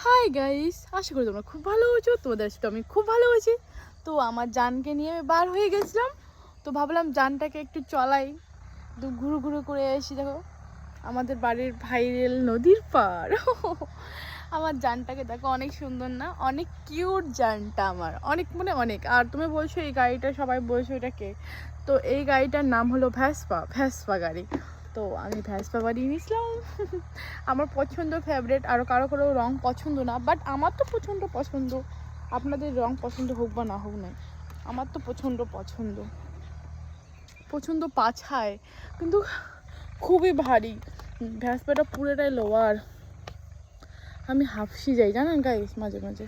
Hi guys, আশা করি তোমরা খুব ভালো আছো। তোমাদের সাথে আমি খুব ভালো আছি। তো আমার জানকে নিয়ে বার হয়ে গেছিলাম, তো ভাবলাম জানটাকে একটু চলাই, তো ঘুরু ঘুরু করে এসি। দেখো আমাদের বাড়ির ভাইরেল নদীর পাড়। আমার জানটাকে দেখো, অনেক সুন্দর না? অনেক কিউট জানটা আমার, অনেক মানে অনেক। আর তুমি বলছো এই গাড়িটা, সবাই বলছো এটা কে? তো এই গাড়িটার নাম হলো ভ্যাসপা, ভ্যাসপা গাড়ি। তো আমি ভ্যাসপা গাড়ি নিয়েছিলাম। আমার পছন্দ, ফেভারিট। আরও কারো কারো রং পছন্দ না, বাট আমার তো প্রচণ্ড পছন্দ। আপনাদের রং পছন্দ হোক বা না হোক না, আমার তো প্রচণ্ড পছন্দ। প্রচণ্ড পাছায়, কিন্তু খুবই ভারী। ভ্যাসপাটা পুরোটাই লোয়ার। আমি হাঁফসি যাই, জানেন গাইস, মাঝে মাঝে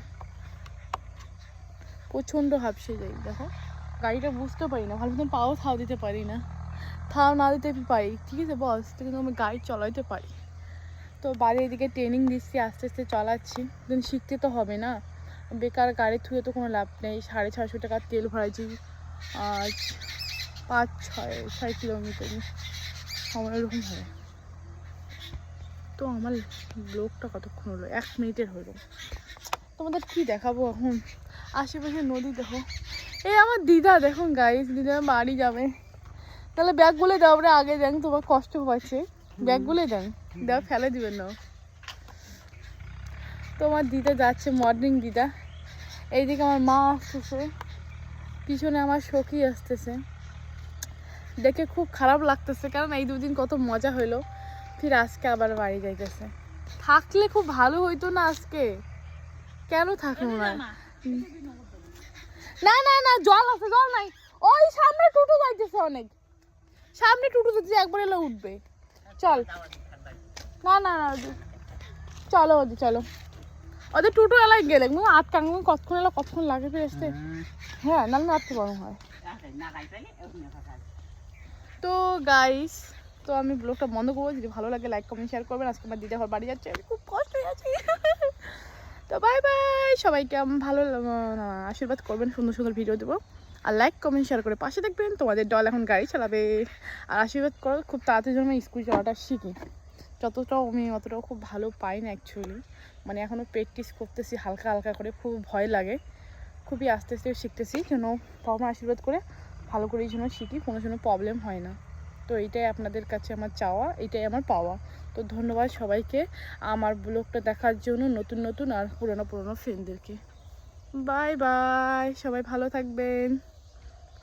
প্রচণ্ড হাঁফসে যাই। দেখো গাড়িটা বুঝতে পারি না, ভালো মতন পাও থাও দিতে পারি না। থাও না দিতে পারি, ঠিক আছে বস, তো কিন্তু আমি গাড়ি চালাইতে পারি। তো বাড়ির এদিকে ট্রেনিং দিচ্ছি, আস্তে আস্তে চালাচ্ছি। কিন্তু শিখতে তো হবে না, বেকার গাড়ি থুয়ে তো কোনো লাভ নেই। 650 টাকার তেল ভরাইছি, আর 5-6 কিলোমিটার সময় এরকম হয়। তো আমার ব্লগটা কতক্ষণ হলো? 1 মিনিটের হলো। তোমাদের কি দেখাবো এখন? আশেপাশে নদী দেখো। এই আমার দিদা দেখুন গাইস, দিদা বাড়ি যাবে। তাহলে ব্যাগগুলো দাও, আমরা আগে দেন, তোমার কষ্ট হচ্ছে। ব্যাগগুলো দেন, দেওয়া ফেলে দিবেন না। তোমার দিদা যাচ্ছে, মর্নিং দিদা। এইদিকে আমার মা আসতেছে, পিছনে আমার সখী আসতেছে। দেখে খুব খারাপ লাগতেছে, কারণ এই দুদিন কত মজা হইলো, ফির আজকে আবার বাড়ি যাইতেছে। থাকলে খুব ভালো হইতো না আজকে, কেন থাকলো না? না না না, জল আছে, জল নাই। ওই সামনে টুটু যাইতেছে, অনেক সামনে টুটু যাইতেছে, একবার এলে উঠবে। চল, না না না, চলো ওদের, চলো ওদের টুটু এলাকায় গেলে আটকান কতক্ষণ এলো, কতক্ষণ লাগে ফিরে আসতে। হ্যাঁ, নাহলে রাত্রে গরম হয়। তো গাইস, তো আমি ব্লগটা বন্ধ করবো। যদি ভালো লাগে লাইক কমেন্ট শেয়ার করবেন। আজকে আমার দিদা ঘর বাড়ি যাচ্ছে, আমি খুব কষ্ট হয়ে আছি। তো বাই বাই সবাইকে। ভালো আশীর্বাদ করবেন, সুন্দর সুন্দর ভিডিও দেবো। আর লাইক কমেন্ট শেয়ার করে পাশে দেখবেন। তোমাদের দল এখন গাড়ি চালাবে, আর আশীর্বাদ করো খুব তাড়াতাড়ি যেন আমি স্কুল চালাটা শিখি। যতটাও আমি অতটাও খুব ভালো পাই না অ্যাকচুয়ালি, মানে এখনও প্র্যাকটিস করতেছি হালকা হালকা করে, খুব ভয় লাগে। খুবই আস্তে আস্তে শিখতেছি, যেন বাবা আশীর্বাদ করে ভালো করে এই জন্য শিখি, কোনো জন্য প্রবলেম হয় না। তো এইটাই আপনাদের কাছে আমার চাওয়া, এইটাই আমার পাওয়া। তো ধন্যবাদ সবাইকে আমার ব্লগটা দেখার জন্য, নতুন নতুন আর পুরনো পুরনো ফ্রেন্ডদেরকে। বাই বাই, সবাই ভালো থাকবেন।